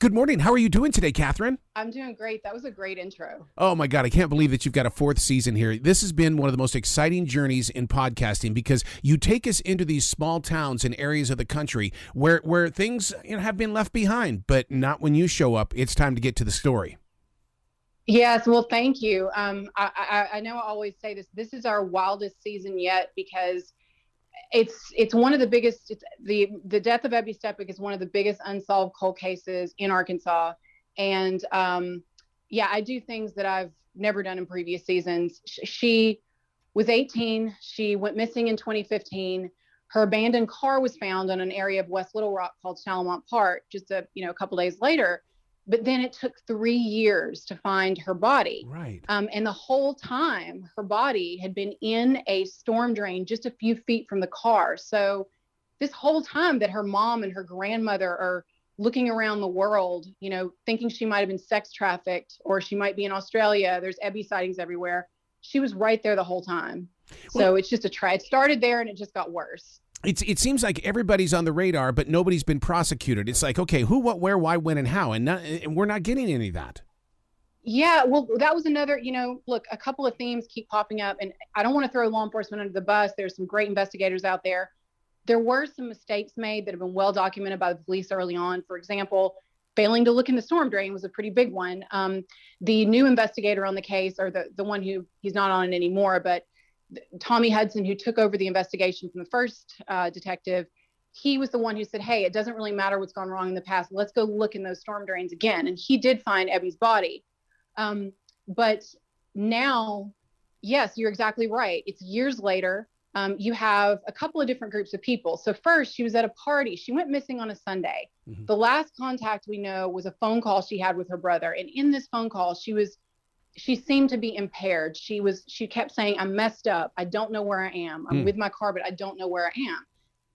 Good morning. How are you doing today, Catherine? I'm doing great. That was a great intro. Oh my God, I can't believe that you've got a fourth season here. This has been one of the most exciting journeys in podcasting because you take us into these small towns and areas of the country where things have been left behind, but not when you show up. It's time to get to the story. Yes, well, thank you. I know I always say this. This is our wildest season yet because it's one of the biggest. The death of Ebby Stepik is one of the biggest unsolved cold cases in Arkansas, and yeah, I do things that I've never done in previous seasons. She was 18. She went missing in 2015. Her abandoned car was found in an area of West Little Rock called Shalimont Park just a couple days later. But then it took 3 years to find her body. Right. And the whole time, her body had been in a storm drain just a few feet from the car. So this whole time that her mom and her grandmother are looking around the world, thinking she might have been sex trafficked or she might be in Australia. There's Ebby sightings everywhere. She was right there the whole time. So it's just it started there and it just got worse. It seems like everybody's on the radar, but nobody's been prosecuted. It's like, okay, who, what, where, why, when, and how, and we're not getting any of that. Yeah, well, that was another, look, a couple of themes keep popping up, and I don't want to throw law enforcement under the bus. There's some great investigators out there. There were some mistakes made that have been well documented by the police early on. For example, failing to look in the storm drain was a pretty big one. The new investigator on the case, or the one who he's not on it anymore, but Tommy Hudson, who took over the investigation from the first detective, he was the one who said, hey, it doesn't really matter what's gone wrong in the past. Let's go look in those storm drains again. And he did find Ebby's body. But now, yes, you're exactly right. It's years later. You have a couple of different groups of people. So first, she was at a party. She went missing on a Sunday. Mm-hmm. The last contact we know was a phone call she had with her brother. And in this phone call, she seemed to be impaired. She kept saying, I'm messed up. I don't know where I am. I'm with my car, but I don't know where I am.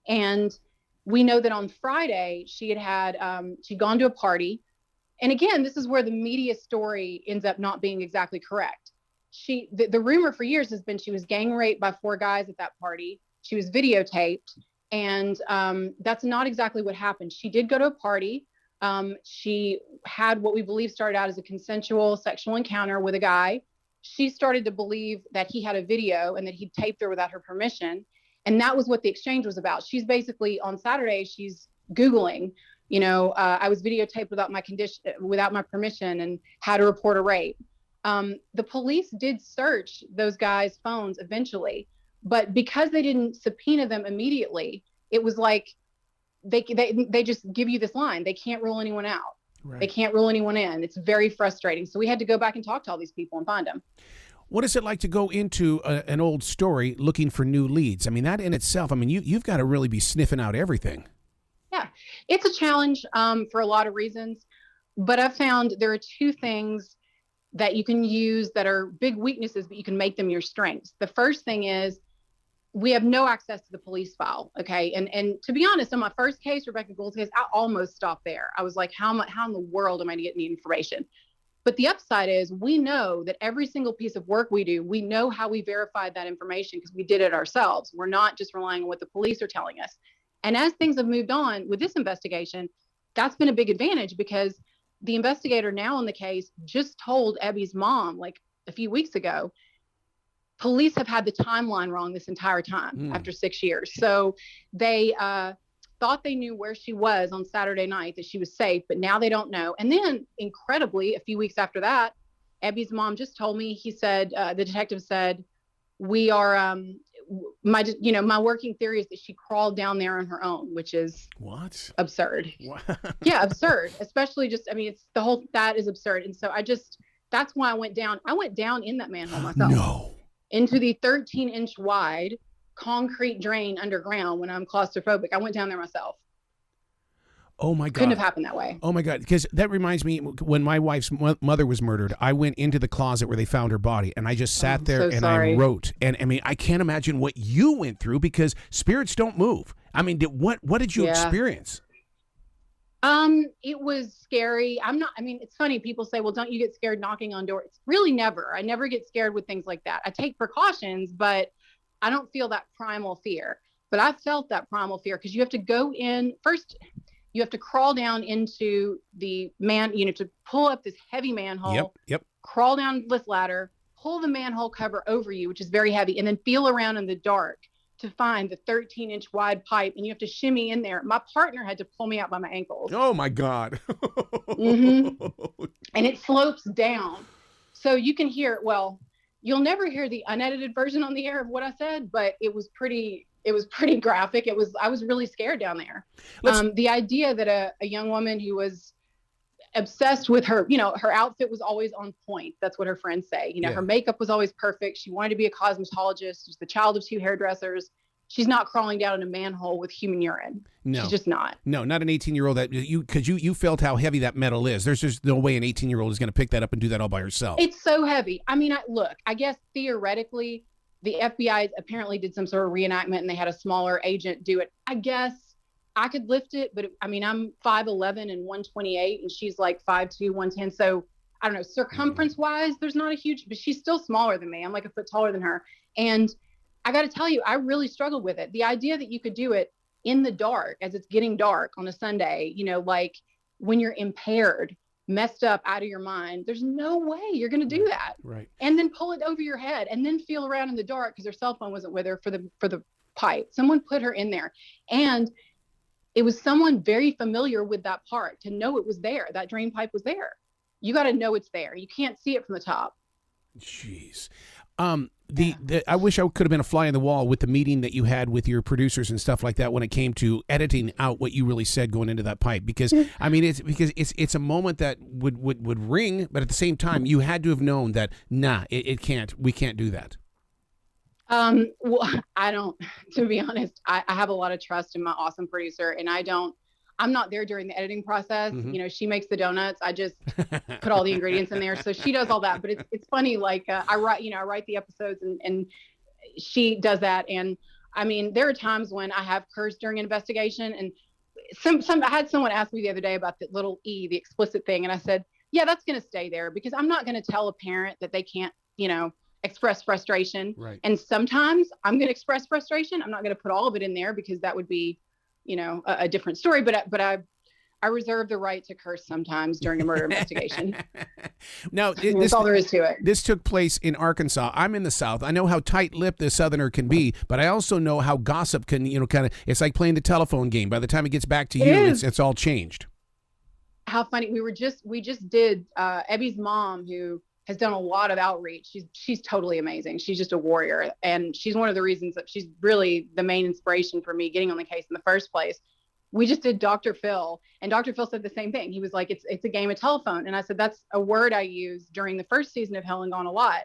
And we know that on Friday she'd gone to a party. And again, this is where the media story ends up not being exactly correct. The rumor for years has been she was gang raped by 4 guys at that party. She was videotaped. And that's not exactly what happened. She did go to a party. She had what we believe started out as a consensual sexual encounter with a guy. She started to believe that he had a video and that he'd taped her without her permission. And that was what the exchange was about. She's basically on Saturday, she's Googling, I was videotaped without my permission and how to report a rape. The police did search those guys' phones eventually, but because they didn't subpoena them immediately, it was like, they just give you this line. They can't rule anyone out. Right. They can't rule anyone in. It's very frustrating. So we had to go back and talk to all these people and find them. What is it like to go into an old story looking for new leads? I mean, that in itself, you've got to really be sniffing out everything. Yeah, it's a challenge for a lot of reasons. But I've found there are 2 things that you can use that are big weaknesses, but you can make them your strengths. The first thing is we have no access to the police file. Okay. And to be honest, on my first case, Rebecca Gould's case, I almost stopped there. I was like, how in the world am I getting the information? But the upside is we know that every single piece of work we do, we know how we verified that information because we did it ourselves. We're not just relying on what the police are telling us. And as things have moved on with this investigation, that's been a big advantage because the investigator now on the case just told Ebby's mom like a few weeks ago, police have had the timeline wrong this entire time after 6 years. So they thought they knew where she was on Saturday night, that she was safe, but now they don't know. And then incredibly, a few weeks after that, Ebby's mom just told me, he said, the detective said, we are, my working theory is that she crawled down there on her own, which is absurd. What? Yeah, absurd. Especially that is absurd. And so that's why I went down in that manhole myself. No. Into the 13-inch wide concrete drain underground when I'm claustrophobic. I went down there myself. Oh my God. Couldn't have happened that way. Oh my God. Because that reminds me, when my wife's mother was murdered, I went into the closet where they found her body and I just sat there and I wrote. And I can't imagine what you went through because spirits don't move. What did you experience? It was scary. It's funny. People say, well, don't you get scared knocking on doors? It's really never. I never get scared with things like that. I take precautions, but I don't feel that primal fear. But I felt that primal fear because you have to go in first. You have to crawl down into the to pull up this heavy manhole, Yep. crawl down this ladder, pull the manhole cover over you, which is very heavy, and then feel around in the dark to find the 13-inch wide pipe, and you have to shimmy in there. My partner had to pull me out by my ankles. Oh my God. Mm-hmm. And it slopes down. So you can hear, well, you'll never hear the unedited version on the air of what I said, but it was pretty graphic. I was really scared down there. The idea that a young woman who was obsessed with her, her outfit was always on point. That's what her friends say. Her makeup was always perfect. She wanted to be a cosmetologist. She's the child of 2 hairdressers. She's not crawling down in a manhole with human urine. No. She's just not. No, not an 18-year-old because you felt how heavy that metal is. There's just no way an 18-year-old is going to pick that up and do that all by herself. It's so heavy. I mean, I guess theoretically the FBI apparently did some sort of reenactment and they had a smaller agent do it. I guess I could lift it, but I'm 5'11" and 128 and she's like 5'2", 110. So I don't know, circumference wise, there's not a huge, but she's still smaller than me. I'm like a foot taller than her. And I got to tell you, I really struggled with it. The idea that you could do it in the dark as it's getting dark on a Sunday, like when you're impaired, messed up, out of your mind, there's no way you're going to do that. Right. And then pull it over your head and then feel around in the dark because her cell phone wasn't with her for the pipe. Someone put her in there. And it was someone very familiar with that part to know it was there. That drain pipe was there. You got to know it's there. You can't see it from the top. Jeez. I wish I could have been a fly on the wall with the meeting that you had with your producers and stuff like that when it came to editing out what you really said going into that pipe, because it's a moment that would ring, but at the same time you had to have known that we can't do that. Well, I don't, to be honest, I have a lot of trust in my awesome producer, and I'm not there during the editing process. Mm-hmm. She makes the donuts. I just put all the ingredients in there. So she does all that, but it's funny. Like I write the episodes and she does that. And I mean, there are times when I have cursed during an investigation, and I had someone ask me the other day about the little E, the explicit thing. And I said, yeah, that's going to stay there because I'm not going to tell a parent that they can't, express frustration. Right. And sometimes I'm going to express frustration. I'm not going to put all of it in there because that would be, a different story, but I reserve the right to curse sometimes during a murder investigation. Now, that's all there is to it. This took place in Arkansas. I'm in the South. I know how tight-lipped the Southerner can be, but I also know how gossip can, it's like playing the telephone game. By the time it gets back to you, it's all changed. How funny. We just did Ebby's mom, who has done a lot of outreach. She's totally amazing. She's just a warrior. And she's one of the reasons that she's really the main inspiration for me getting on the case in the first place. We just did Dr. Phil, and Dr. Phil said the same thing. He was like, it's a game of telephone. And I said, that's a word I used during the first season of Hell and Gone a lot.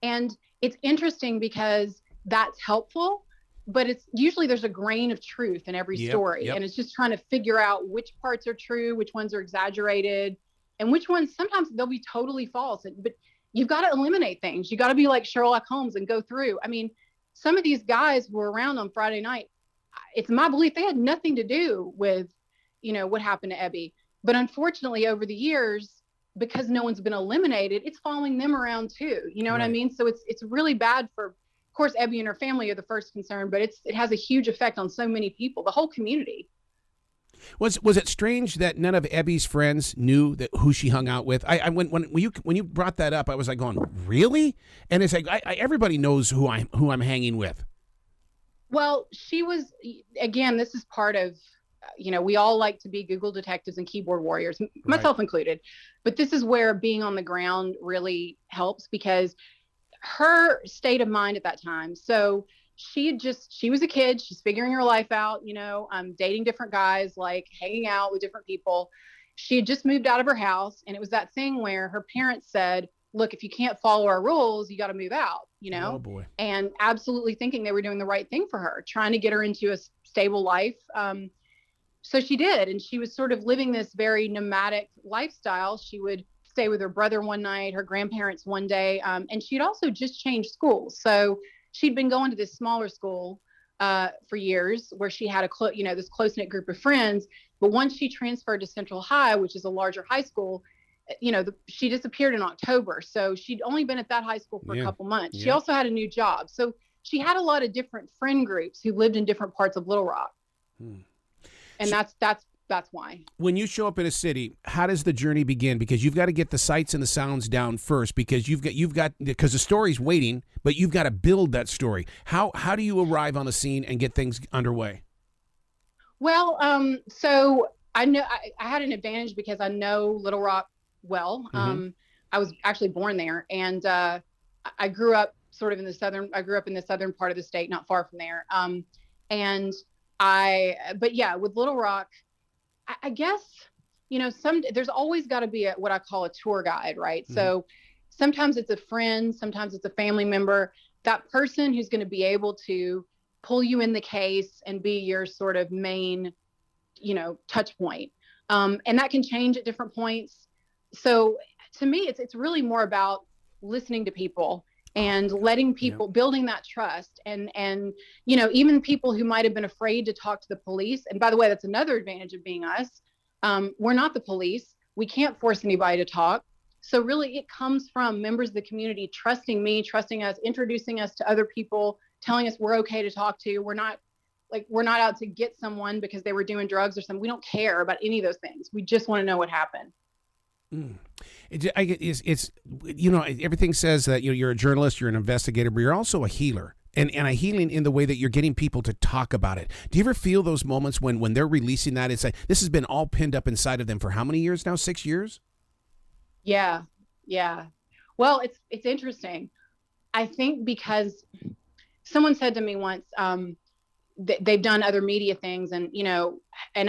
And it's interesting because that's helpful, but it's usually there's a grain of truth in every story. Yep. And it's just trying to figure out which parts are true, which ones are exaggerated, and which ones, sometimes they'll be totally false. But you've got to eliminate things. You got to be like Sherlock Holmes and go through. I mean, some of these guys who were around on Friday night, it's my belief they had nothing to do with, what happened to Ebby. But unfortunately, over the years, because no one's been eliminated, it's following them around too. You know what I mean? So it's really bad for, of course, Ebby and her family are the first concern, but it has a huge effect on so many people, the whole community. Was it strange that none of Ebby's friends knew who she hung out with? When you brought that up, I was like going, really? And it's like everybody knows who I'm hanging with. Well, she was, again, this is part of, we all like to be Google detectives and keyboard warriors, myself included. But this is where being on the ground really helps, because her state of mind at that time. So she was a kid. She's figuring her life out, dating different guys, like hanging out with different people. She had just moved out of her house. And it was that thing where her parents said, look, if you can't follow our rules, you got to move out, Oh boy. And absolutely thinking they were doing the right thing for her, trying to get her into a stable life. So she did. And she was sort of living this very nomadic lifestyle. She would stay with her brother one night, her grandparents one day. And she'd also just changed schools. So she'd been going to this smaller school for years, where she had this close-knit group of friends. But once she transferred to Central High, which is a larger high school, she disappeared in October. So she'd only been at that high school for a couple months. She also had a new job. So she had a lot of different friend groups who lived in different parts of Little Rock. And that's that's why. When you show up in a city, how does the journey begin? Because you've got to get the sights and the sounds down first, because because the story's waiting, but you've got to build that story. How do you arrive on the scene and get things underway? Well, so I know I had an advantage because I know Little Rock well. Mm-hmm. I was actually born there, and I grew up sort of in the southern. I grew up in the southern part of the state, not far from there. And but yeah, with Little Rock, I guess, there's always got to be what I call a tour guide, right? Mm-hmm. So sometimes it's a friend, sometimes it's a family member, that person who's going to be able to pull you in the case and be your sort of main, touch point. And that can change at different points. So to me, it's really more about listening to people and letting people building that trust, and even people who might have been afraid to talk to the police. And by the way, that's another advantage of being us. We're not the police. We can't force anybody to talk. So really it comes from members of the community trusting me, trusting us, introducing us to other people, telling us we're okay to talk to. We're not out to get someone because they were doing drugs or something. We don't care about any of those things. We just want to know what happened. It's everything says that you're a journalist, you're an investigator, but you're also a healer, and a healing in the way that you're getting people to talk about it. Do you ever feel those moments when they're releasing that? It's like this has been all pinned up inside of them for how many years now? 6 years? Yeah. Well, it's interesting. I think because someone said to me once, they've done other media things, and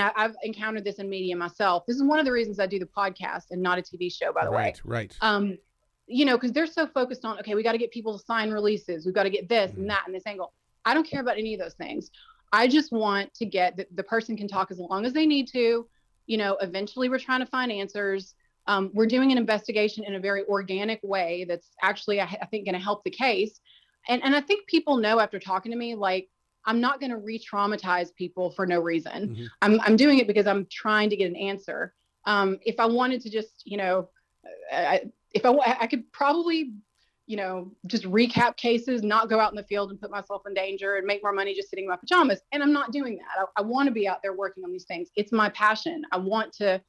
I've encountered this in media myself. This is one of the reasons I do the podcast and not a TV show, by the way. Right. Because they're so focused on, okay, we got to get people to sign releases, we've got to get this and that and this angle. I don't care about any of those things. I just want to get the person can talk as long as they need to. Eventually we're trying to find answers. We're doing an investigation in a very organic way that's actually, I think, going to help the case. And I think people know after talking to me, like, I'm not going to re-traumatize people for no reason. Mm-hmm. I'm doing it because I'm trying to get an answer. If I wanted to just, I could probably, just recap cases, not go out in the field and put myself in danger and make more money just sitting in my pajamas. And I'm not doing that. I want to be out there working on these things. It's my passion. I want to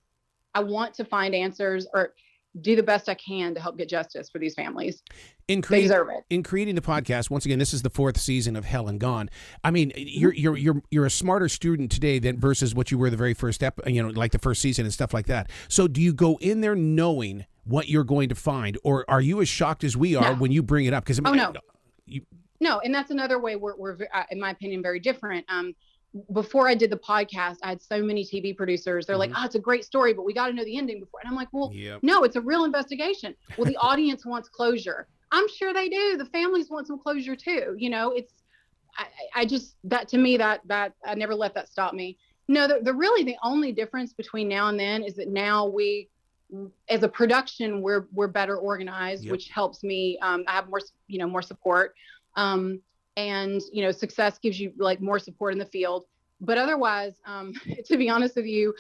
find answers or do the best I can to help get justice for these families. They deserve it. In creating the podcast, once again, this is the 4th season of Hell and Gone. I mean, you're a smarter student today than versus what you were the very first step, like the first season and stuff like that. So do you go in there knowing what you're going to find, or are you as shocked as we are when you bring it up? Because no, and that's another way we're in my opinion very different. Before I did the podcast, I had so many TV producers. They're like, oh, it's a great story, but we got to know the ending before. And I'm like, well, no, it's a real investigation. Well, the audience wants closure. I'm sure they do. The families want some closure too. I just, that to me, that I never let that stop me. No, the only difference between now and then is that now we, as a production, we're better organized, which helps me. I have more support. And, success gives you like more support in the field. But otherwise, to be honest with you,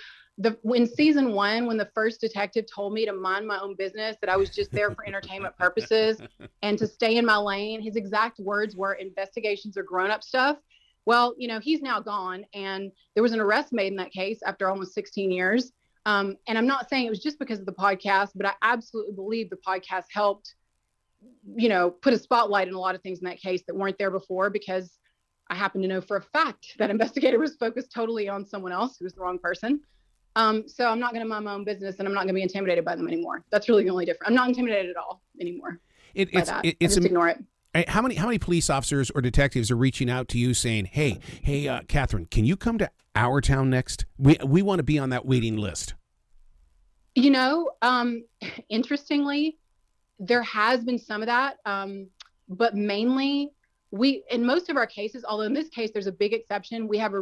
in season 1, when the first detective told me to mind my own business, that I was just there for entertainment purposes and to stay in my lane, his exact words were, investigations are grown-up stuff. Well, he's now gone, and there was an arrest made in that case after almost 16 years. And I'm not saying it was just because of the podcast, but I absolutely believe the podcast helped put a spotlight in a lot of things in that case that weren't there before, because I happen to know for a fact that investigator was focused totally on someone else who was the wrong person. So I'm not going to mind my own business, and I'm not going to be intimidated by them anymore. That's really the only difference. I'm not intimidated at all anymore. Just ignore it. How many police officers or detectives are reaching out to you saying, hey, Catherine, can you come to our town next? We want to be on that waiting list. Interestingly, there has been some of that, but mainly in most of our cases, although in this case there's a big exception, I had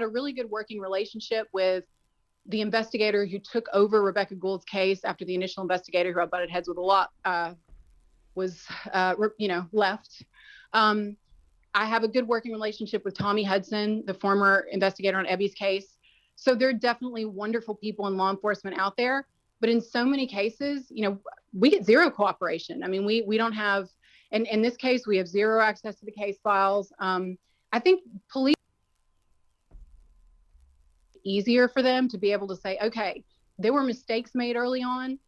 a really good working relationship with the investigator who took over Rebecca Gould's case after the initial investigator, who I butted heads with a lot, was left. I have a good working relationship with Tommy Hudson, the former investigator on Ebby's case. So there are definitely wonderful people in law enforcement out there. But in so many cases, we get zero cooperation. I mean, we don't have, and in this case, we have zero access to the case files. I think police easier for them to be able to say, okay, there were mistakes made early on,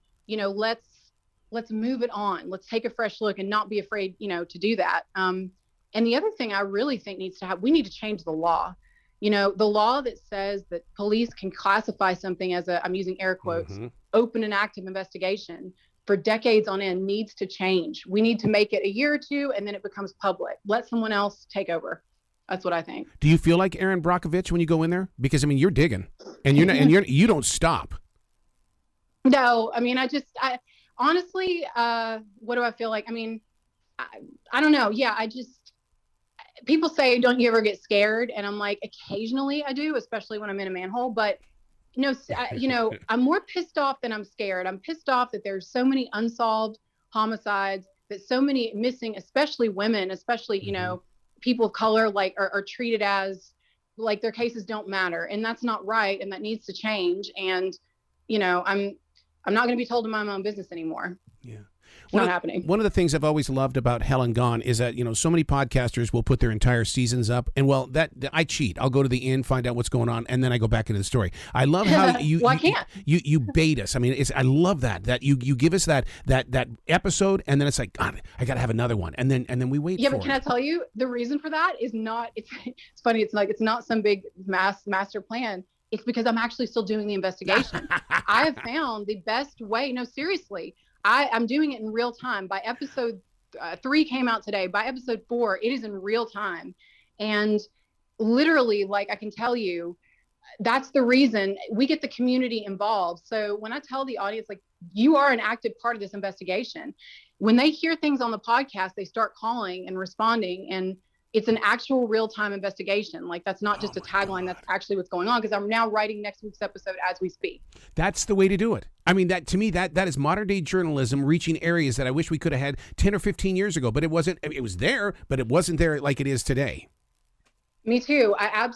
let's move it on. Let's take a fresh look and not be afraid, to do that. And the other thing I really think needs to happen, we need to change the law. The law that says that police can classify something as I'm using air quotes, open and active investigation for decades on end needs to change. We need to make it a year or two and then it becomes public. Let someone else take over. That's what I think. Do you feel like Aaron Brockovich when you go in there? Because you're digging and you don't stop. No, I honestly, what do I feel like? I don't know. Yeah, people say, don't you ever get scared? And I'm like, occasionally I do, especially when I'm in a manhole. But, I'm more pissed off than I'm scared. I'm pissed off that there's so many unsolved homicides, that so many missing, especially women, especially, people of color, are treated as like their cases don't matter. And that's not right. And that needs to change. And, I'm not going to be told to mind my own business anymore. Yeah. It's not happening. One of the things I've always loved about Hell and Gone is that, so many podcasters will put their entire seasons up. And, I cheat. I'll go to the end, find out what's going on, and then I go back into the story. I love how you I can't. You bait us. I love that you give us that episode, and then it's like, God, I got to have another one. And then we wait for it. Yeah, but can I tell you, the reason for that is not, it's funny. It's like, it's not some big master plan. It's because I'm actually still doing the investigation. I have found the best way. No, seriously. I'm doing it in real time. By episode 3 came out today. By episode 4, it is in real time. And literally, I can tell you, that's the reason we get the community involved. So when I tell the audience, you are an active part of this investigation, when they hear things on the podcast, they start calling and responding. And it's an actual real-time investigation. That's not just a tagline. That's actually what's going on, because I'm now writing next week's episode as we speak. That's the way to do it. That to me, that is modern day journalism reaching areas that I wish we could have had 10 or 15 years ago, but it wasn't. It was there, but it wasn't there like it is today. Me too. I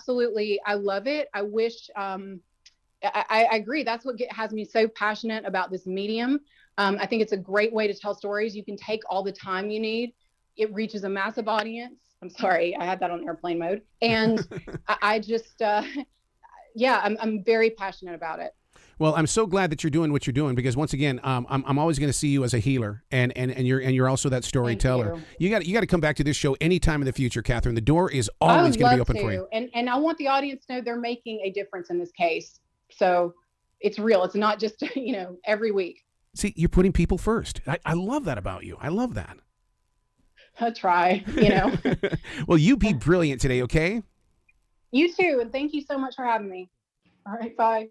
love it. I wish, I agree. That's what has me so passionate about this medium. I think it's a great way to tell stories. You can take all the time you need. It reaches a massive audience. I'm sorry, I had that on airplane mode. And I just, I'm very passionate about it. Well, I'm so glad that you're doing what you're doing, because once again, I'm always going to see you as a healer, and you're also that storyteller. You got to come back to this show anytime in the future, Catherine. The door is always going to be open for you. And I want the audience to know they're making a difference in this case. So it's real. It's not just every week. See, you're putting people first. I love that about you. I love that. I try, Well, you be brilliant today, okay? You too, and thank you so much for having me. All right, bye.